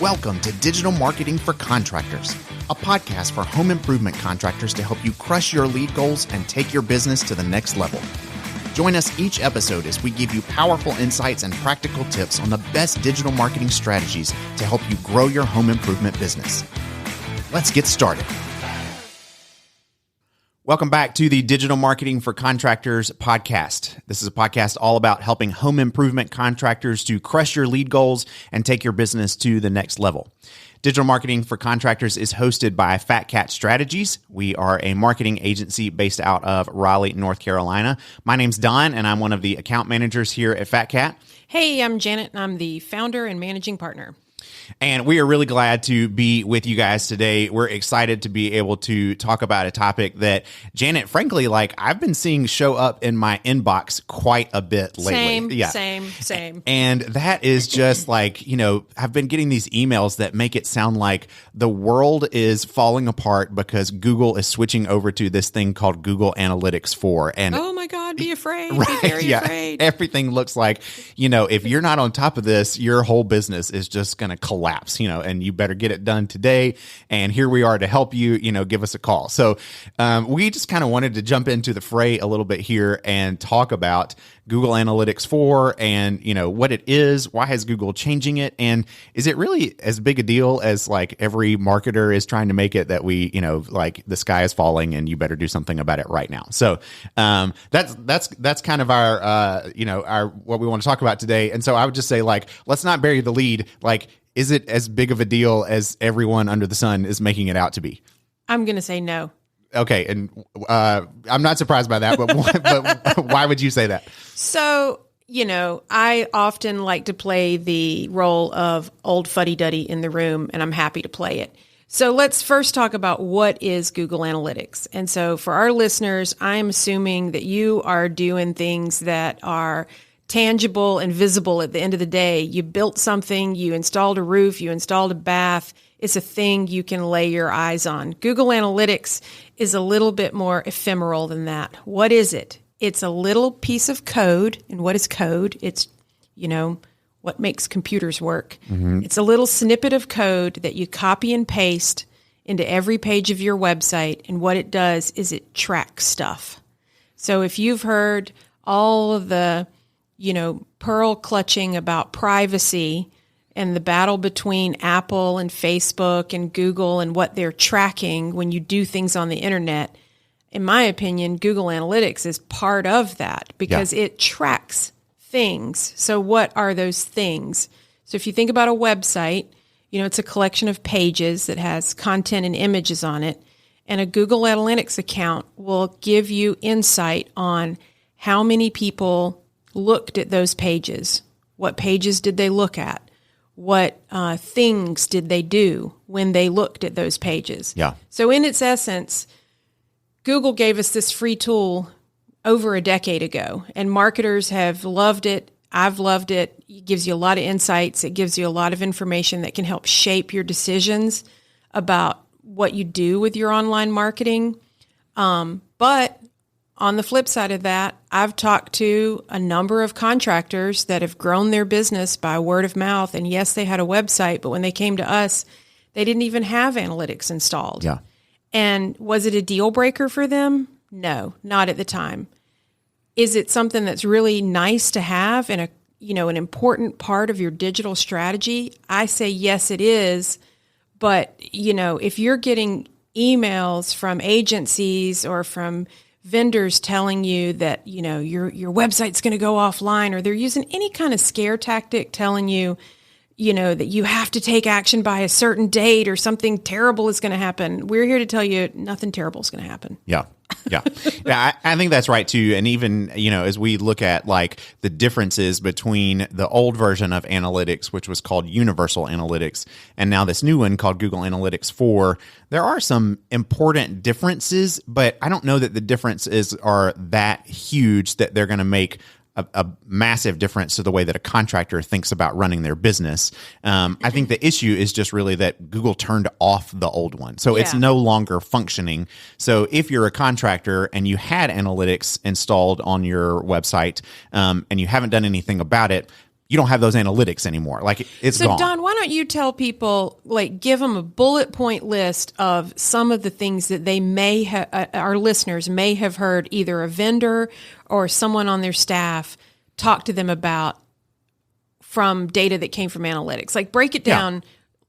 Welcome to Digital Marketing for Contractors, a podcast for home improvement contractors to help you crush your lead goals and take your business to the next level. Join us each episode as we give you powerful insights and practical tips on the best digital marketing strategies to help you grow your home improvement business. Let's get started. Welcome back to the Digital Marketing for Contractors podcast. This is a podcast all about helping home improvement contractors to crush your lead goals and take your business to the next level. Digital Marketing for Contractors is hosted by Fat Cat Strategies. We are a marketing agency based out of Raleigh, North Carolina. My name's Don, and I'm one of the account managers here at Fat Cat. Hey, I'm Janet, and I'm the founder and managing partner. And we are really glad to be with you guys today. We're excited to be able to talk about a topic that, Janet, frankly, I've been seeing show up in my inbox quite a bit lately. Same. And that is just I've been getting these emails that make it sound like the world is falling apart because Google is switching over to this thing called Google Analytics 4. And oh my God, be afraid. Right, be very afraid. Everything looks like, if you're not on top of this, your whole business is just going to collapse, and you better get it done today. And here we are to help you, give us a call. So we just kind of wanted to jump into the fray a little bit here and talk about Google Analytics 4 and, what it is, why is Google changing it? And is it really as big a deal as every marketer is trying to make it that we, the sky is falling and you better do something about it right now. So that's kind of our what we want to talk about today. And so I would just say let's not bury the lead. Is it as big of a deal as everyone under the sun is making it out to be? I'm going to say no. Okay. And I'm not surprised by that, but why would you say that? So, I often like to play the role of old fuddy-duddy in the room, and I'm happy to play it. So let's first talk about what is Google Analytics. And so for our listeners, I'm assuming that you are doing things that are tangible and visible at the end of the day. You built something, you installed a roof, you installed a bath. It's a thing you can lay your eyes on. Google Analytics is a little bit more ephemeral than that. What is it? It's a little piece of code. And what is code? It's, what makes computers work. Mm-hmm. It's a little snippet of code that you copy and paste into every page of your website. And what it does is it tracks stuff. So if you've heard all of the pearl clutching about privacy and the battle between Apple and Facebook and Google and what they're tracking when you do things on the internet, in my opinion, Google Analytics is part of that because it tracks things. So what are those things? So if you think about a website, it's a collection of pages that has content and images on it. And a Google Analytics account will give you insight on how many people looked at those pages. What pages did they look at? What things did they do when they looked at those pages? Yeah. So in its essence, Google gave us this free tool over a decade ago, and marketers have loved it. I've loved it. It gives you a lot of insights. It gives you a lot of information that can help shape your decisions about what you do with your online marketing. But on the flip side of that, I've talked to a number of contractors that have grown their business by word of mouth. And yes, they had a website, but when they came to us, they didn't even have analytics installed. Yeah. And was it a deal breaker for them? No, not at the time. Is it something that's really nice to have and an important part of your digital strategy? I say yes, it is. But, if you're getting emails from agencies or from vendors telling you that, your website's going to go offline, or they're using any kind of scare tactic telling you, that you have to take action by a certain date or something terrible is going to happen. We're here to tell you nothing terrible is going to happen. Yeah. Yeah. I think that's right too. And even, as we look at the differences between the old version of analytics, which was called Universal Analytics, and now this new one called Google Analytics 4, there are some important differences, but I don't know that the differences are that huge that they're going to make a massive difference to the way that a contractor thinks about running their business. I think the issue is just really that Google turned off the old one. So it's no longer functioning. So if you're a contractor and you had analytics installed on your website and you haven't done anything about it, you don't have those analytics anymore. Like it's gone. So Don, why don't you tell people, like, give them a bullet point list of some of the things that they may have, our listeners may have heard either a vendor or someone on their staff talk to them about from data that came from analytics. Like, break it down.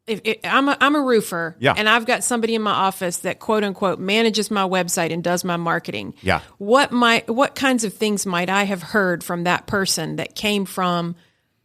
If I'm a roofer, and I've got somebody in my office that quote unquote manages my website and does my marketing. What kinds of things might I have heard from that person that came from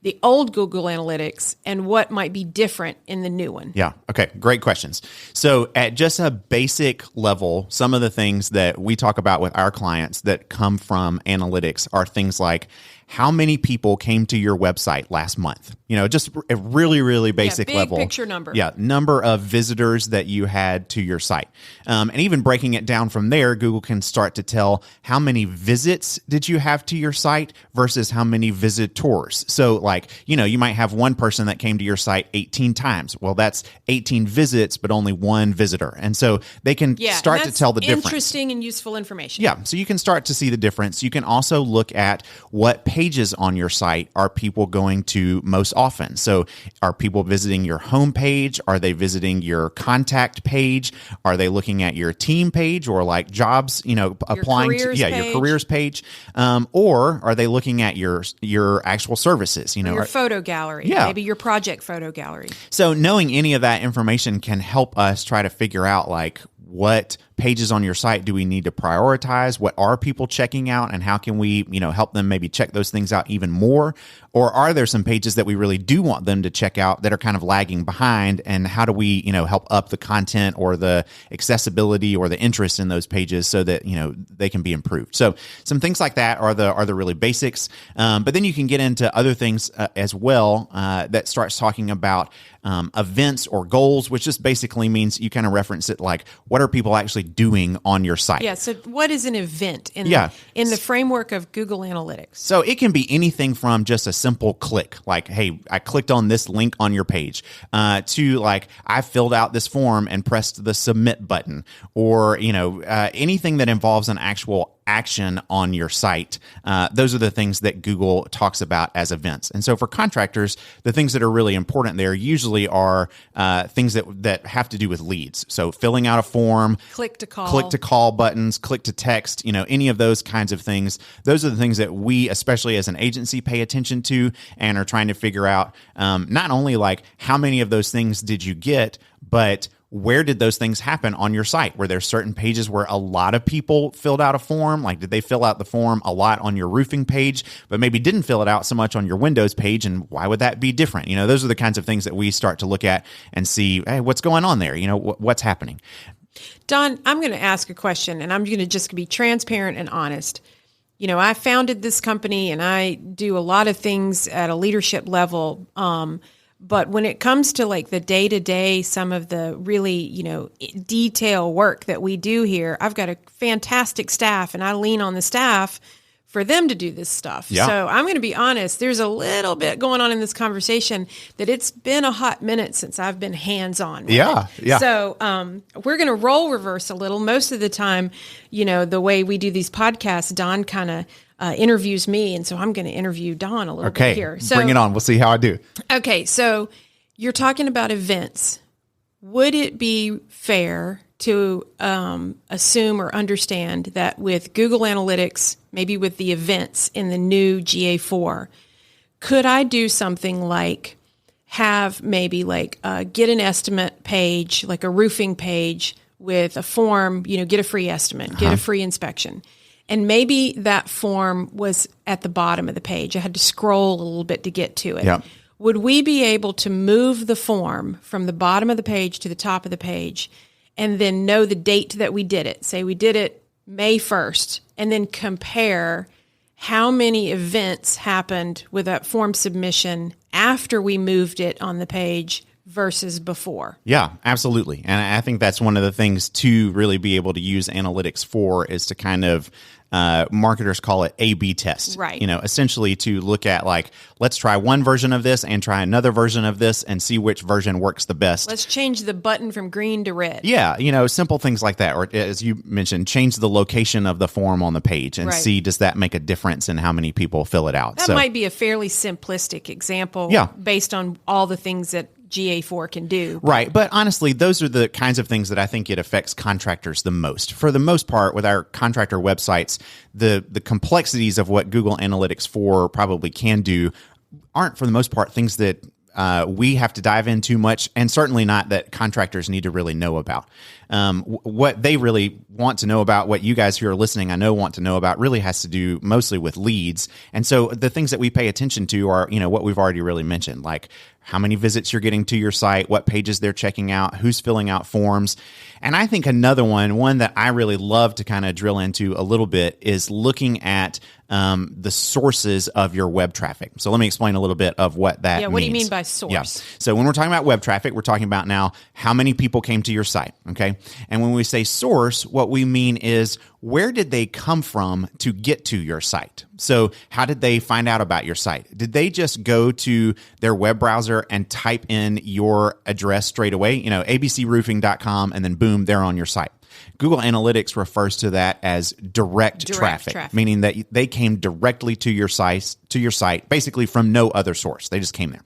the old Google Analytics, and what might be different in the new one? Yeah. Okay. Great questions. So at just a basic level, some of the things that we talk about with our clients that come from analytics are things like, how many people came to your website last month? Just a really, really basic level. Big picture number. Yeah. Number of visitors that you had to your site. And even breaking it down from there, Google can start to tell how many visits did you have to your site versus how many visitors. So like, you might have one person that came to your site 18 times. Well, that's 18 visits, but only one visitor. And so they can start to tell the difference. Interesting and useful information. Yeah. So you can start to see the difference. You can also look at what pages on your site are people going to most often. So are people visiting your home page? Are they visiting your contact page? Are they looking at your team page or like jobs, applying to your careers page? Or are they looking at your actual services, your photo gallery, maybe your project photo gallery. So knowing any of that information can help us try to figure out like what pages on your site do we need to prioritize? What are people checking out, and how can we, help them maybe check those things out even more? Or are there some pages that we really do want them to check out that are kind of lagging behind? And how do we, help up the content or the accessibility or the interest in those pages so that, they can be improved? So some things like that are the really basics. But then you can get into other things as well that starts talking about events or goals, which just basically means you kind of reference it like, what are people actually doing on your site? Yeah. So what is an event in the framework of Google Analytics? So it can be anything from just a simple click, like, hey, I clicked on this link on your page, to like, I filled out this form and pressed the submit button, or, anything that involves an actual action on your site. Those are the things that Google talks about as events. And so for contractors, the things that are really important there usually are things that have to do with leads. So filling out a form, click to call buttons, click to text, any of those kinds of things. Those are the things that we, especially as an agency, pay attention to and are trying to figure out not only like how many of those things did you get, but where did those things happen on your site? Were there certain pages where a lot of people filled out a form? Like, did they fill out the form a lot on your roofing page, but maybe didn't fill it out so much on your Windows page? And why would that be different? Those are the kinds of things that we start to look at and see, hey, what's going on there? What's happening? Don, I'm going to ask a question, and I'm going to just be transparent and honest. I founded this company and I do a lot of things at a leadership level. But when it comes to like the day-to-day, some of the really, detail work that we do here, I've got a fantastic staff and I lean on the staff for them to do this stuff. Yeah. So I'm going to be honest, there's a little bit going on in this conversation that it's been a hot minute since I've been hands-on with it. So we're going to role reverse a little. Most of the time, the way we do these podcasts, Don kind of interviews me, and so I'm going to interview Don a little bit here. So bring it on. We'll see how I do. Okay, so you're talking about events. Would it be fair to assume or understand that with Google Analytics, maybe with the events in the new GA4, could I do something like have maybe like get an estimate page, like a roofing page with a form, get a free estimate, get a free inspection. And maybe that form was at the bottom of the page. I had to scroll a little bit to get to it. Yeah. Would we be able to move the form from the bottom of the page to the top of the page and then know the date that we did it? Say we did it May 1st, and then compare how many events happened with that form submission after we moved it on the page versus before. Yeah, absolutely. And I think that's one of the things to really be able to use analytics for is to kind of marketers call it A/B test, right? Essentially to look at like, let's try one version of this and try another version of this and see which version works the best. Let's change the button from green to red. Yeah, simple things like that. Or as you mentioned, change the location of the form on the page and see, does that make a difference in how many people fill it out? That might be a fairly simplistic example based on all the things that GA4 can do. Right. But honestly, those are the kinds of things that I think it affects contractors the most. For the most part, with our contractor websites, the complexities of what Google Analytics 4 probably can do aren't, for the most part, things that we have to dive in too much, and certainly not that contractors need to really know about. What they really want to know about, what you guys who are listening, I know, want to know about, really has to do mostly with leads. And so the things that we pay attention to are, what we've already really mentioned, like how many visits you're getting to your site, what pages they're checking out, who's filling out forms. And I think another one that I really love to kind of drill into a little bit is looking at the sources of your web traffic. So let me explain a little bit of what that means. Yeah, what do you mean by source? Yeah. So when we're talking about web traffic, we're talking about now how many people came to your site, okay? And when we say source, what we mean is where did they come from to get to your site? So how did they find out about your site? Did they just go to their web browser and type in your address straight away? abcroofing.com, and then boom, they're on your site. Google Analytics refers to that as direct traffic, meaning that they came directly to your site, basically from no other source. They just came there.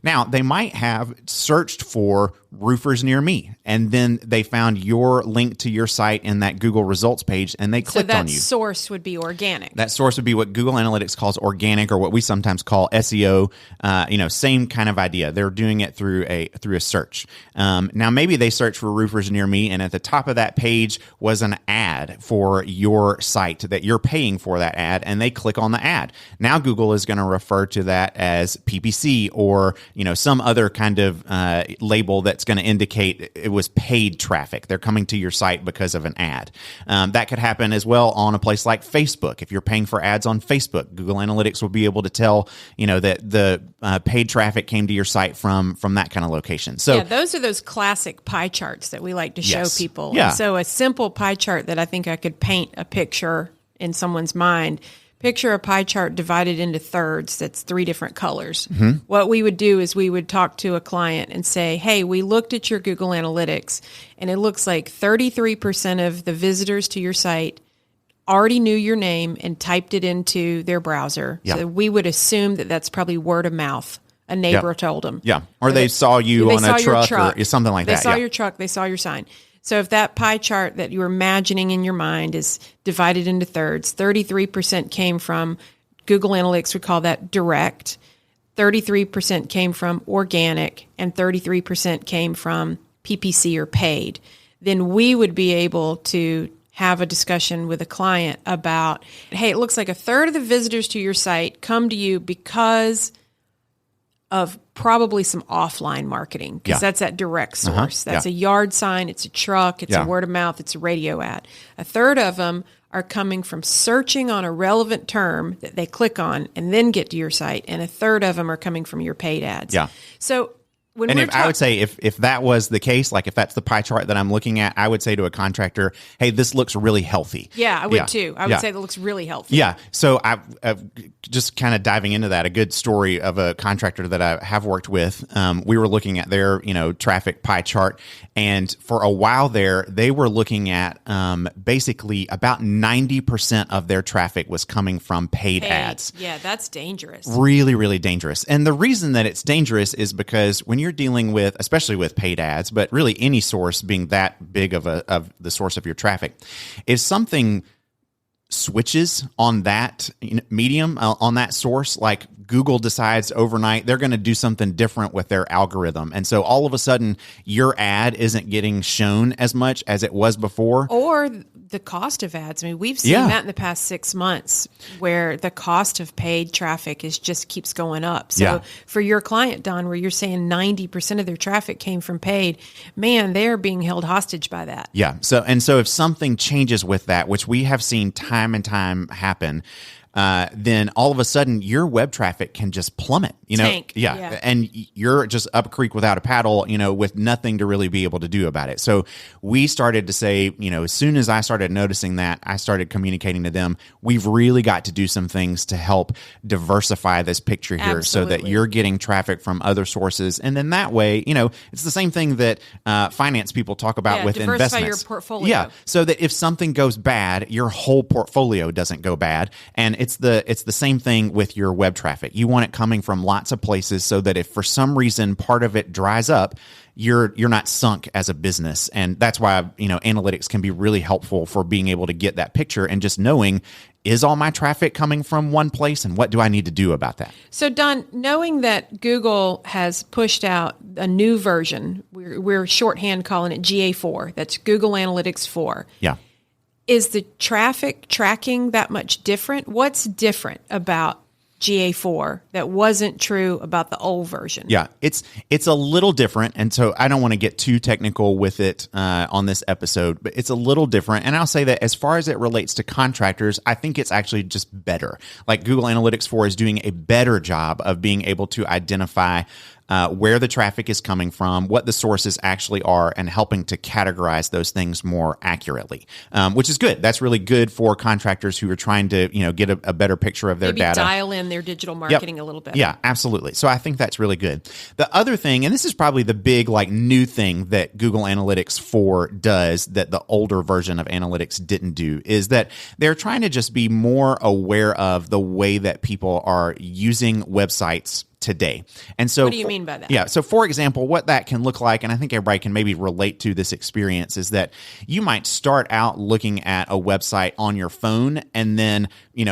Now, they might have searched for roofers near me, and then they found your link to your site in that Google results page, and they clicked on you. So that source would be organic. That source would be what Google Analytics calls organic, or what we sometimes call SEO. Same kind of idea. They're doing it through a search. Now, maybe they searched for roofers near me, and at the top of that page was an ad for your site that you're paying for that ad, and they click on the ad. Now Google is going to refer to that as PPC, or some other kind of label that's going to indicate it was paid traffic. They're coming to your site because of an ad. That could happen as well on a place like Facebook. If you're paying for ads on Facebook, Google Analytics will be able to tell that the paid traffic came to your site from that kind of location. So those are those classic pie charts that we like to show people. Yeah. So a simple pie chart that I think I could paint a picture in someone's mind. Picture a pie chart divided into thirds that's 3 different colors. Mm-hmm. What we would do is we would talk to a client and say, hey, we looked at your Google Analytics, and it looks like 33% of the visitors to your site already knew your name and typed it into their browser. Yeah. So we would assume that that's probably word of mouth. A neighbor told them. Yeah. Or they saw you on a truck or something like that. They saw your truck. They saw your sign. So if that pie chart that you're imagining in your mind is divided into thirds, 33% came from Google Analytics would call that direct, 33% came from organic, and 33% came from PPC or paid, then we would be able to have a discussion with a client about, hey, it looks like a third of the visitors to your site come to you because of probably some offline marketing, because that's that direct source. That's a yard sign, it's a truck, it's a word of mouth, it's a radio ad. A third of them are coming from searching on a relevant term that they click on and then get to your site, and a third of them are coming from your paid ads. Yeah. So when I would say if that was the case, like if that's the pie chart that I'm looking at, I would say to a contractor, hey, this looks really healthy. Yeah, I would too. I would say that looks really healthy. Yeah. So I just kind of diving into that, a good story of a contractor that I have worked with. We were looking at their, traffic pie chart, and for a while there, they were looking at basically about 90% of their traffic was coming from paid ads. Yeah, that's dangerous. Really, really dangerous. And the reason that it's dangerous is because when you're dealing with, especially with paid ads, but really any source being that big of the source of your traffic, if something switches on that medium, on that source, like Google decides overnight they're going to do something different with their algorithm. And so all of a sudden your ad isn't getting shown as much as it was before. Or the cost of ads. I mean, we've seen that in the past 6 months where the cost of paid traffic just keeps going up. So for your client, Don, where you're saying 90% of their traffic came from paid, man, they're being held hostage by that. Yeah. So if something changes with that, which we have seen time and time happen, then all of a sudden your web traffic can just plummet. Tank. Yeah, and you're just up a creek without a paddle. With nothing to really be able to do about it. So we started to say, as soon as I started noticing that, I started communicating to them. We've really got to do some things to help diversify this picture here, so that you're getting traffic from other sources, and then that way, it's the same thing that finance people talk about with diversify investments. Your portfolio. Yeah, so that if something goes bad, your whole portfolio doesn't go bad, and it's the same thing with your web traffic. You want it coming from lots of places, so that if for some reason part of it dries up, you're not sunk as a business. And that's why analytics can be really helpful for being able to get that picture and just knowing, is all my traffic coming from one place, and what do I need to do about that? So Don, knowing that Google has pushed out a new version, we're shorthand calling it GA4, that's Google Analytics 4. Yeah. Is the traffic tracking that much different? What's different about GA4 that wasn't true about the old version? Yeah, it's a little different, and so I don't want to get too technical with it on this episode, but it's a little different. And I'll say that as far as it relates to contractors, I think it's actually just better. Like Google Analytics 4 is doing a better job of being able to identify where the traffic is coming from, what the sources actually are, and helping to categorize those things more accurately, which is good. That's really good for contractors who are trying to, get a better picture of their Maybe data. Dial in their digital marketing a little bit. Yeah, absolutely. So I think that's really good. The other thing, and this is probably the big new thing that Google Analytics 4 does that the older version of Analytics didn't do, is that they're trying to just be more aware of the way that people are using websites today. And so what do you mean by that? Yeah. So for example, what that can look like, and I think everybody can maybe relate to this experience, is that you might start out looking at a website on your phone and then,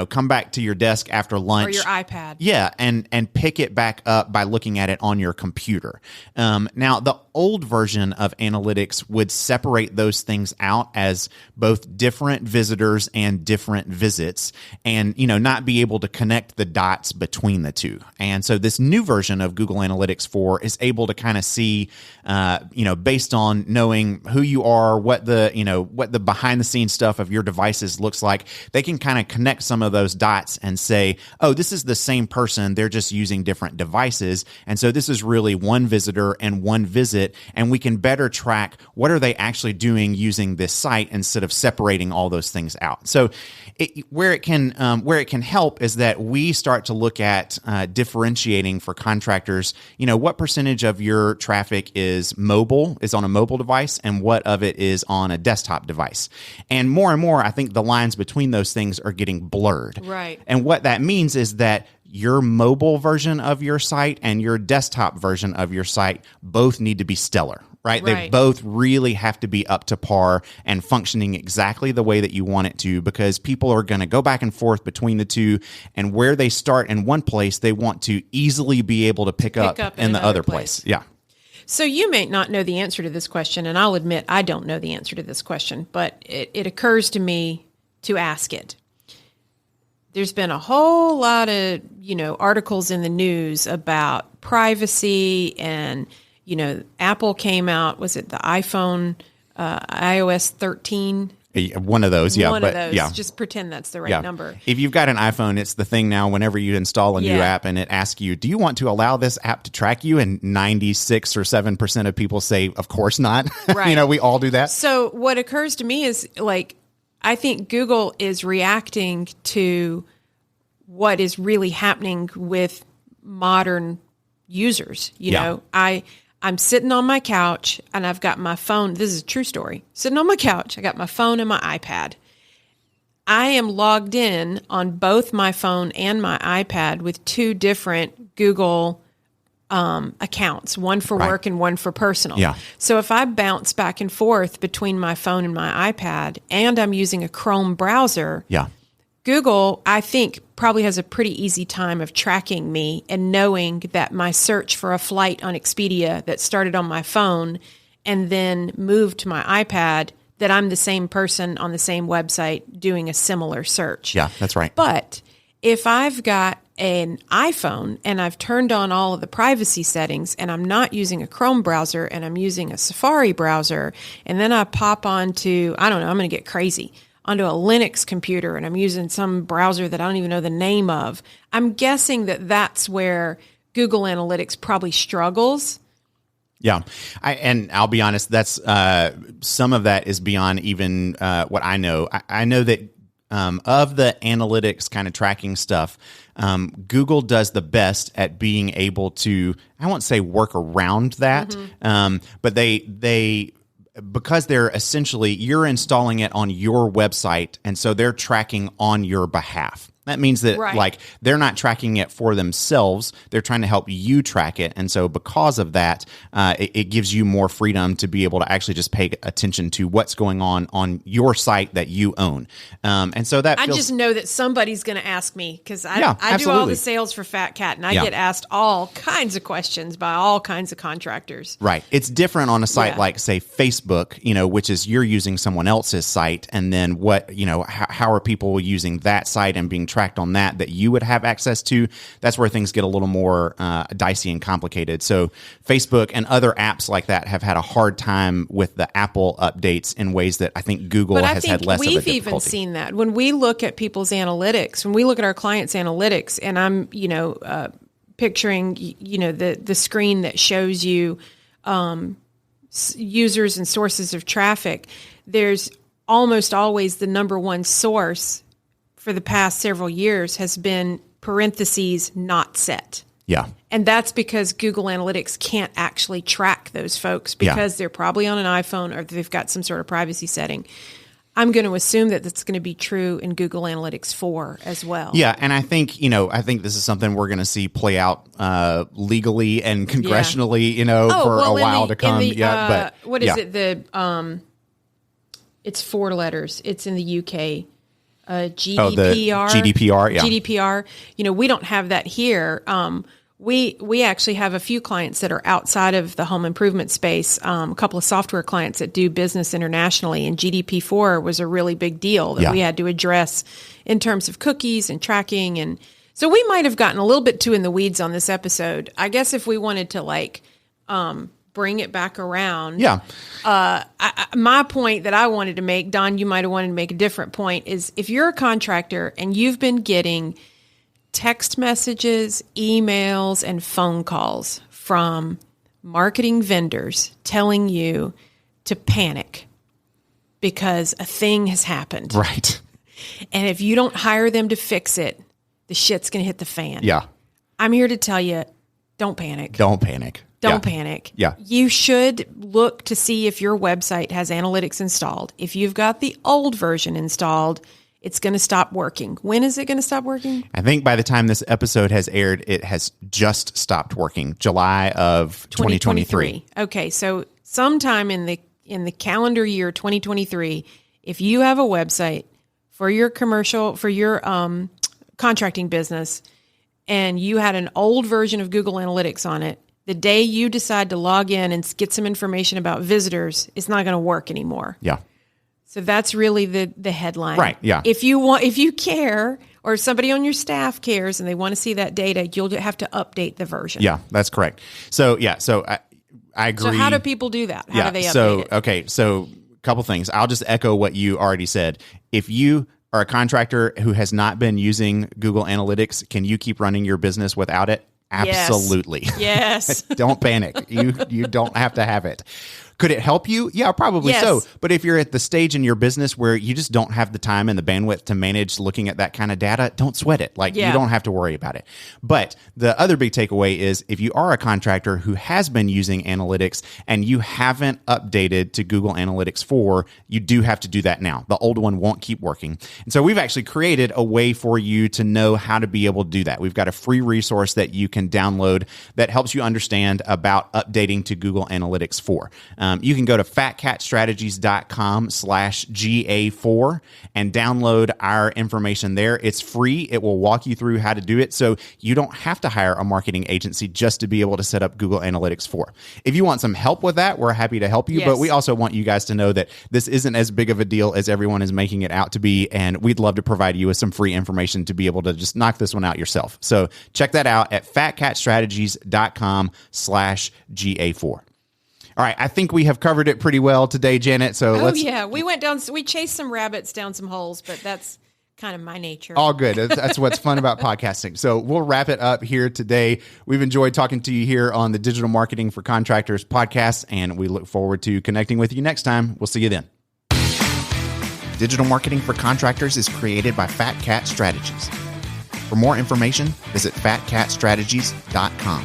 come back to your desk after lunch. Or your iPad. Yeah. And pick it back up by looking at it on your computer. Now, the old version of analytics would separate those things out as both different visitors and different visits, and, not be able to connect the dots between the two. And so this new version of Google Analytics 4 is able to kind of see, based on knowing who you are, what the behind the scenes stuff of your devices looks like, they can kind of connect some of those dots and say, oh, this is the same person, they're just using different devices. And so this is really one visitor and one visit, and we can better track what are they actually doing using this site instead of separating all those things out. So where it can help is that we start to look at differentiating for contractors, what percentage of your traffic is on a mobile device, and what of it is on a desktop device. And more, I think the lines between those things are getting blurred. Right. And what that means is that your mobile version of your site and your desktop version of your site both need to be stellar. Right? They both really have to be up to par and functioning exactly the way that you want it to, because people are going to go back and forth between the two, and where they start in one place, they want to easily be able to pick up in the other place. Yeah. So you may not know the answer to this question, and I'll admit I don't know the answer to this question, but it occurs to me to ask it. There's been a whole lot of, articles in the news about privacy, and Apple came out, was it the iPhone, iOS 13? One of those, yeah. One of those. Yeah. Just pretend that's the right number. If you've got an iPhone, it's the thing now whenever you install a new app and it asks you, do you want to allow this app to track you? And 96 or 7% of people say, of course not. Right. We all do that. So what occurs to me is, I think Google is reacting to what is really happening with modern users. I'm sitting on my couch and I've got my phone. This is a true story. Sitting on my couch, I got my phone and my iPad. I am logged in on both my phone and my iPad with two different Google accounts, one for work and one for personal. Yeah. So if I bounce back and forth between my phone and my iPad, and I'm using a Chrome browser, Google, I think, probably has a pretty easy time of tracking me and knowing that my search for a flight on Expedia that started on my phone and then moved to my iPad, that I'm the same person on the same website doing a similar search. Yeah, that's right. But if I've got an iPhone and I've turned on all of the privacy settings and I'm not using a Chrome browser and I'm using a Safari browser, and then I pop onto, I don't know, I'm going to get crazy. onto a Linux computer and I'm using some browser that I don't even know the name of, I'm guessing that that's where Google Analytics probably struggles. Yeah. And I'll be honest, that's some of that is beyond even what I know. I know that of the analytics kind of tracking stuff, Google does the best at being able to, I won't say work around that, but they because they're essentially, you're installing it on your website, and so they're tracking on your behalf. That means that like they're not tracking it for themselves. They're trying to help you track it. And so because of that, it gives you more freedom to be able to actually just pay attention to what's going on your site that you own. And so that I just know that somebody's going to ask me because I do all absolutely. the sales for Fat Cat and I get asked all kinds of questions by all kinds of contractors. Right. It's different on a site like, say, Facebook, which is you're using someone else's site. And then what, how are people using that site and being tracked on that you would have access to? That's where things get a little more dicey and complicated. So Facebook and other apps like that have had a hard time with the Apple updates in ways that I think Google has had less of a difficulty. We've even seen that when we look at people's analytics, when we look at our clients' analytics, and I'm picturing the screen that shows you users and sources of traffic. There's almost always the number one source for the past several years has been parentheses not set. Yeah. And that's because Google Analytics can't actually track those folks because they're probably on an iPhone or they've got some sort of privacy setting. I'm going to assume that that's going to be true in Google Analytics 4 as well. Yeah, and I think this is something we're going to see play out legally and congressionally, for a while to come. But what is it? It's 4 letters. It's in the UK. GDPR. GDPR, yeah. GDPR. We don't have that here. We actually have a few clients that are outside of the home improvement space, a couple of software clients that do business internationally, and GDP4 was a really big deal that we had to address in terms of cookies and tracking. And so we might have gotten a little bit too in the weeds on this episode. I guess if we wanted to bring it back around. Yeah. My point that I wanted to make, Don, you might have wanted to make a different point, is if you're a contractor and you've been getting text messages, emails, and phone calls from marketing vendors telling you to panic because a thing has happened. Right. And if you don't hire them to fix it, the shit's going to hit the fan. Yeah. I'm here to tell you, don't panic. Don't panic. Don't panic. Yeah. You should look to see if your website has analytics installed. If you've got the old version installed, it's going to stop working. When is it going to stop working? I think by the time this episode has aired, it has just stopped working. July of 2023. Okay, so sometime in the calendar year 2023, if you have a website for your contracting business and you had an old version of Google Analytics on it, the day you decide to log in and get some information about visitors, it's not going to work anymore. Yeah. So that's really the headline. Right, yeah. If you care, or somebody on your staff cares and they want to see that data, you'll have to update the version. Yeah, that's correct. So I agree. So how do people do that? How do they update it? Okay, so a couple things. I'll just echo what you already said. If you are a contractor who has not been using Google Analytics, can you keep running your business without it? Absolutely. Yes. Don't panic. You don't have to have it. Could it help you? Yeah, probably so. But if you're at the stage in your business where you just don't have the time and the bandwidth to manage looking at that kind of data, don't sweat it. You don't have to worry about it. But the other big takeaway is if you are a contractor who has been using analytics and you haven't updated to Google Analytics 4, you do have to do that now. The old one won't keep working. And so we've actually created a way for you to know how to be able to do that. We've got a free resource that you can download that helps you understand about updating to Google Analytics 4. You can go to fatcatstrategies.com/GA4 and download our information there. It's free. It will walk you through how to do it. So you don't have to hire a marketing agency just to be able to set up Google Analytics 4. If you want some help with that, we're happy to help you. Yes. But we also want you guys to know that this isn't as big of a deal as everyone is making it out to be. And we'd love to provide you with some free information to be able to just knock this one out yourself. So check that out at fatcatstrategies.com/GA4. All right. I think we have covered it pretty well today, Janet. So we chased some rabbits down some holes, but that's kind of my nature. All good. That's what's fun about podcasting. So we'll wrap it up here today. We've enjoyed talking to you here on the Digital Marketing for Contractors podcast, and we look forward to connecting with you next time. We'll see you then. Digital Marketing for Contractors is created by Fat Cat Strategies. For more information, visit fatcatstrategies.com.